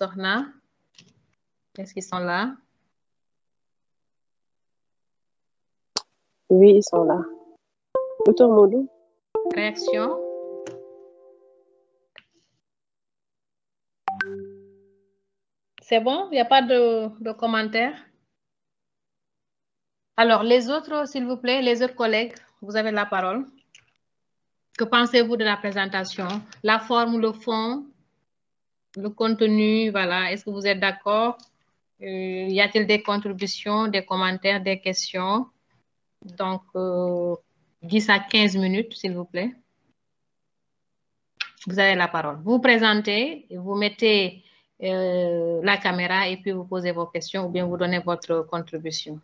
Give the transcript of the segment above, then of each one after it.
Sorna, est-ce qu'ils sont là? Oui, ils sont là. Docteur Modou? Réaction? C'est bon? Il n'y a pas de commentaires? Alors, les autres, s'il vous plaît, les autres collègues, vous avez la parole. Que pensez-vous de la présentation? La forme, le fond, le contenu, voilà. Est-ce que vous êtes d'accord? Y a-t-il des contributions, des commentaires, des questions? Donc, 10 à 15 minutes, s'il vous plaît. Vous avez la parole. Vous vous présentez, vous mettez la caméra et puis vous posez vos questions ou bien vous donnez votre contribution.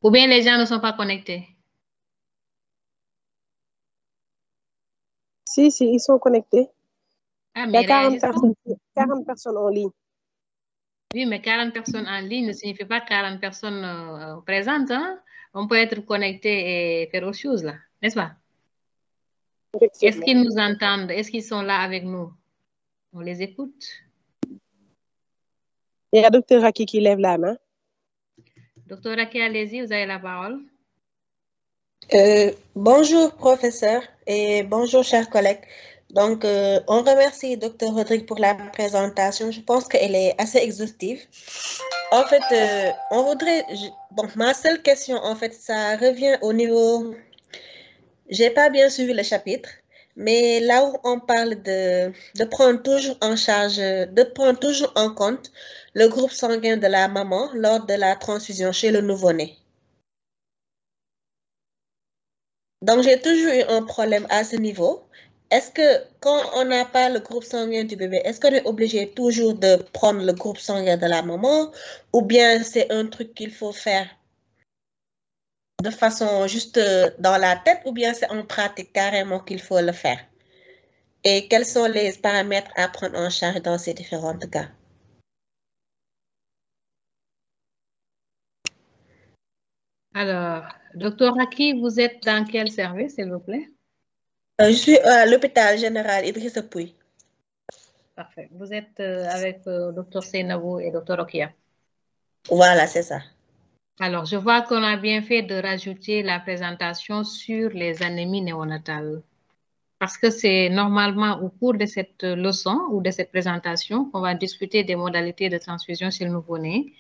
Ou bien les gens ne sont pas connectés? Si, ils sont connectés. Ah, Il y a mais 40 personnes en ligne. Oui, mais 40 personnes en ligne ne signifie pas 40 personnes présentes. Hein? On peut être connecté et faire autre chose, là, n'est-ce pas? Est-ce qu'ils nous entendent? Est-ce qu'ils sont là avec nous? On les écoute. Il y a Dr. Raki qui lève la main. Docteur Raki, allez-y, vous avez la parole. Bonjour, professeur, et bonjour, chers collègues. Donc, on remercie Dr. Rodrigue pour la présentation. Je pense qu'elle est assez exhaustive. En fait, on voudrait... Bon, ma seule question, en fait, ça revient au niveau... J'ai pas bien suivi le chapitre, mais là où on parle de prendre toujours en charge, de prendre toujours en compte le groupe sanguin de la maman lors de la transfusion chez le nouveau-né. Donc, j'ai toujours eu un problème à ce niveau. Est-ce que quand on n'a pas le groupe sanguin du bébé, est-ce qu'on est obligé toujours de prendre le groupe sanguin de la maman ou bien c'est un truc qu'il faut faire de façon juste dans la tête ou bien c'est en pratique carrément qu'il faut le faire? Et quels sont les paramètres à prendre en charge dans ces différents cas? Alors, docteur Raki, vous êtes dans quel service, s'il vous plaît? Je suis à l'hôpital général Idrissa Pouye. Parfait. Vous êtes avec docteur Seynabou et docteur Okia. Voilà, c'est ça. Alors, je vois qu'on a bien fait de rajouter la présentation sur les anémies néonatales. Parce que c'est normalement au cours de cette leçon ou de cette présentation qu'on va discuter des modalités de transfusion chez le nouveau-né.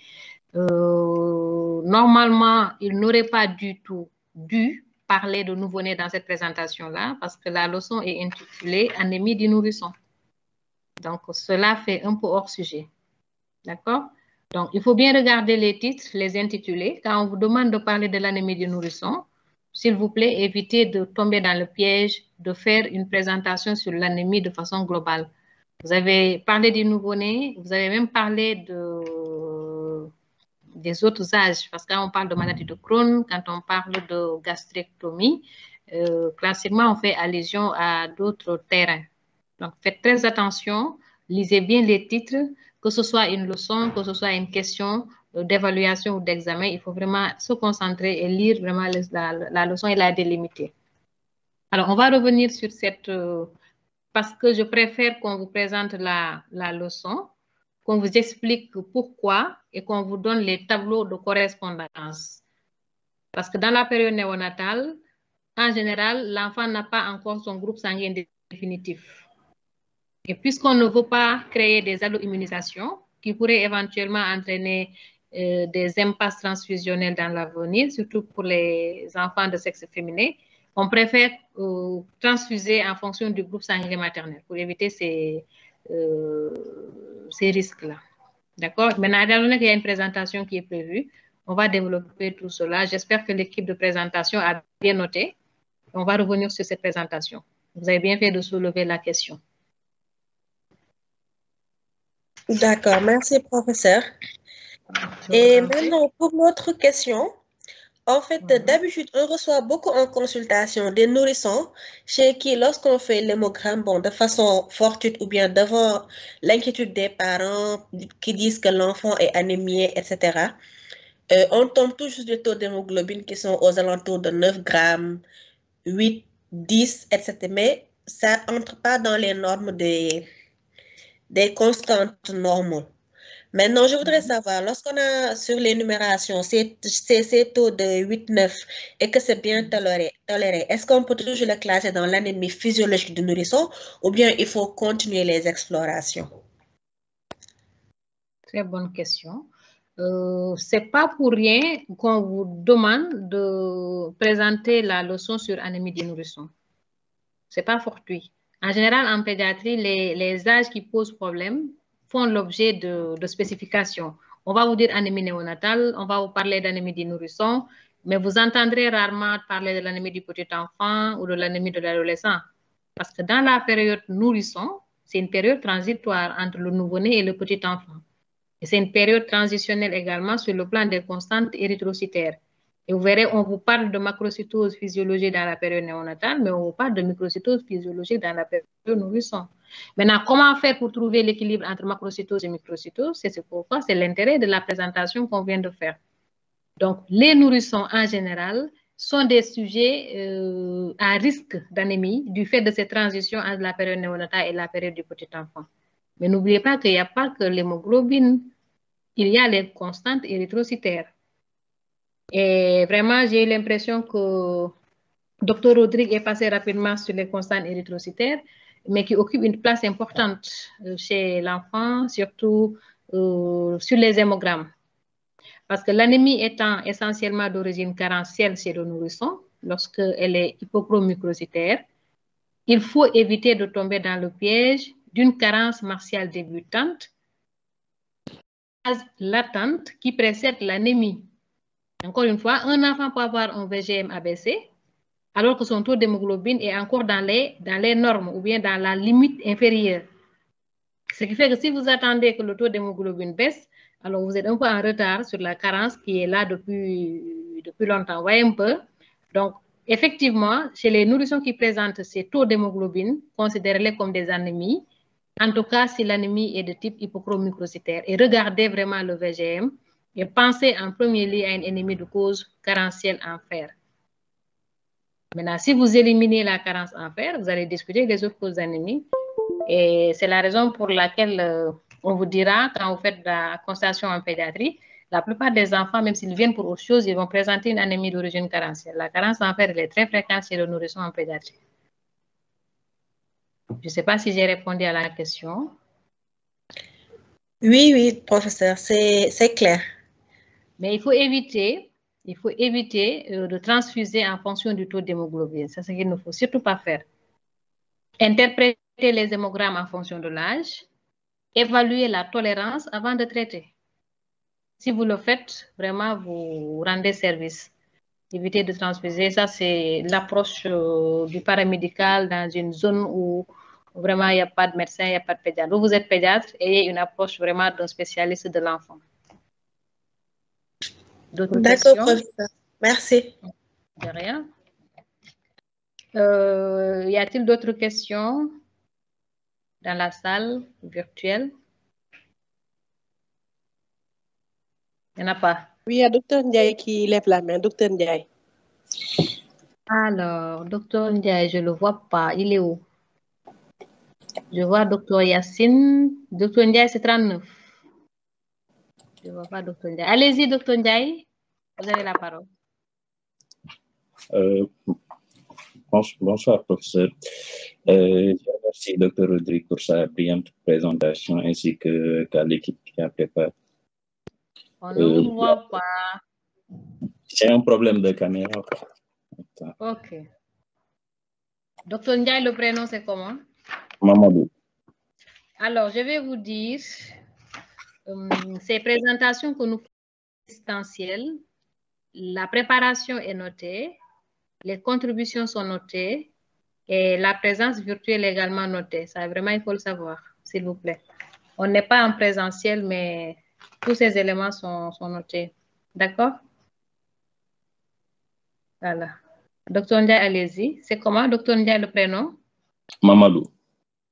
Normalement, il n'aurait pas du tout dû parler de nouveau-né dans cette présentation-là parce que la leçon est intitulée « Anémie du nourrisson ». Donc, cela fait un peu hors sujet. D'accord? Donc, il faut bien regarder les titres, les intitulés. Quand on vous demande de parler de l'anémie du nourrisson, s'il vous plaît, évitez de tomber dans le piège de faire une présentation sur l'anémie de façon globale. Vous avez parlé du nouveau-né, vous avez même parlé des autres âges, parce que quand on parle de maladie de Crohn, quand on parle de gastrectomie, classiquement, on fait allusion à d'autres terrains. Donc, faites très attention, lisez bien les titres, que ce soit une leçon, que ce soit une question d'évaluation ou d'examen, il faut vraiment se concentrer et lire vraiment la leçon et la délimiter. Alors, on va revenir sur cette, parce que je préfère qu'on vous présente la leçon, qu'on vous explique pourquoi et qu'on vous donne les tableaux de correspondance. Parce que dans la période néonatale, en général, l'enfant n'a pas encore son groupe sanguin définitif. Et puisqu'on ne veut pas créer des allo-immunisations qui pourraient éventuellement entraîner des impasses transfusionnelles dans l'avenir, surtout pour les enfants de sexe féminin, on préfère transfuser en fonction du groupe sanguin maternel pour éviter ces risques-là. D'accord? Maintenant, étant donné qu'il y a une présentation qui est prévue, on va développer tout cela. J'espère que l'équipe de présentation a bien noté. On va revenir sur cette présentation. Vous avez bien fait de soulever la question. D'accord, merci, professeur. Et maintenant, pour notre question, en fait, d'habitude, on reçoit beaucoup en consultation des nourrissons chez qui, lorsqu'on fait l'hémogramme, bon, de façon fortuite ou bien devant l'inquiétude des parents qui disent que l'enfant est anémié, etc., On tombe toujours des taux d'hémoglobine qui sont aux alentours de 9 grammes, 8, 10, etc. Mais ça entre pas dans les normes des constantes normales. Maintenant, je voudrais savoir, lorsqu'on a sur l'énumération ces taux de 8, 9 et que c'est bien toléré, est-ce qu'on peut toujours le classer dans l'anémie physiologique du nourrisson ou bien il faut continuer les explorations? Très bonne question. C'est pas pour rien qu'on vous demande de présenter la leçon sur anémie du nourrisson. C'est pas fortuit. En général, en pédiatrie, les âges qui posent problème font l'objet de spécifications. On va vous dire anémie néonatale, on va vous parler d'anémie du nourrisson, mais vous entendrez rarement parler de l'anémie du petit enfant ou de l'anémie de l'adolescent. Parce que dans la période nourrisson, c'est une période transitoire entre le nouveau-né et le petit enfant. Et c'est une période transitionnelle également sur le plan des constantes érythrocytaires. Et vous verrez, on vous parle de macrocytose physiologique dans la période néonatale, mais on vous parle de microcytose physiologique dans la période nourrisson. Maintenant, comment faire pour trouver l'équilibre entre macrocytose et microcytose? C'est pourquoi c'est l'intérêt de la présentation qu'on vient de faire. Donc, les nourrissons en général sont des sujets à risque d'anémie du fait de ces transitions entre la période néonatale et la période du petit enfant. Mais n'oubliez pas qu'il n'y a pas que l'hémoglobine, il y a les constantes érythrocytaires. Et vraiment, j'ai eu l'impression que Dr Rodrigue est passé rapidement sur les constantes érythrocytaires, mais qui occupent une place importante chez l'enfant, surtout sur les hémogrammes. Parce que l'anémie étant essentiellement d'origine carentielle chez le nourrisson, lorsqu'elle est hypochromicrocytaire, il faut éviter de tomber dans le piège d'une carence martiale débutante, latente qui précède l'anémie. Encore une fois, un enfant peut avoir un VGM abaissé, alors que son taux d'hémoglobine est encore dans les normes ou bien dans la limite inférieure. Ce qui fait que si vous attendez que le taux d'hémoglobine baisse, alors vous êtes un peu en retard sur la carence qui est là depuis longtemps. Vous voyez un peu? Donc, effectivement, chez les nourrissons qui présentent ces taux d'hémoglobine, considérez-les comme des anémies. En tout cas, si l'anémie est de type hypochromicrocytaire. Et regardez vraiment le VGM et pensez en premier lieu à une anémie de cause carentielle en fer. Maintenant, si vous éliminez la carence en fer, vous allez discuter des autres causes d'anémie. Et c'est la raison pour laquelle on vous dira, quand vous faites la constatation en pédiatrie, la plupart des enfants, même s'ils viennent pour autre chose, ils vont présenter une anémie d'origine carentielle. La carence en fer, elle est très fréquente chez le nourrisson en pédiatrie. Je ne sais pas si j'ai répondu à la question. Oui, oui, professeur, c'est clair. Mais il faut éviter de transfuser en fonction du taux d'hémoglobine. C'est ce qu'il ne faut surtout pas faire. Interpréter les hémogrammes en fonction de l'âge, évaluer la tolérance avant de traiter. Si vous le faites, vraiment, vous rendez service. Évitez de transfuser. Ça, c'est l'approche du paramédical dans une zone où vraiment il n'y a pas de médecin, il n'y a pas de pédiatre. Vous êtes pédiatre, ayez une approche vraiment d'un spécialiste de l'enfant. D'autres questions? D'accord, professeur. Merci. De rien. Y a-t-il d'autres questions dans la salle virtuelle? Il n'y en a pas. Oui, il y a Dr Ndiaye qui lève la main. Dr Ndiaye. Alors, Dr Ndiaye, je ne le vois pas. Il est où? Je vois Dr Yacine. Dr Ndiaye, c'est 39. Je ne vois pas Dr Ndiaye. Allez-y, Dr Ndiaye. Vous avez la parole. Bonsoir, professeur. Je remercie Dr Rodrigue pour sa brillante présentation ainsi qu'à l'équipe qui a préparé. On ne vous voit pas. J'ai un problème de caméra. Ok. Dr Ndiaye, le prénom, c'est comment? Mamadou. Alors, je vais vous dire, ces présentations que nous faisons distancielles, la préparation est notée, les contributions sont notées et la présence virtuelle est également notée. Ça, vraiment, il faut le savoir, s'il vous plaît. On n'est pas en présentiel, mais tous ces éléments sont notés. D'accord? Voilà. Dr Ndiaye, allez-y. C'est comment, Dr Ndiaye, le prénom? Mamadou.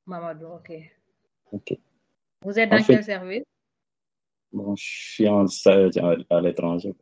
Mamadou, ok. Ok. Vous êtes dans quel service? Bon, je suis en stage à l'étranger.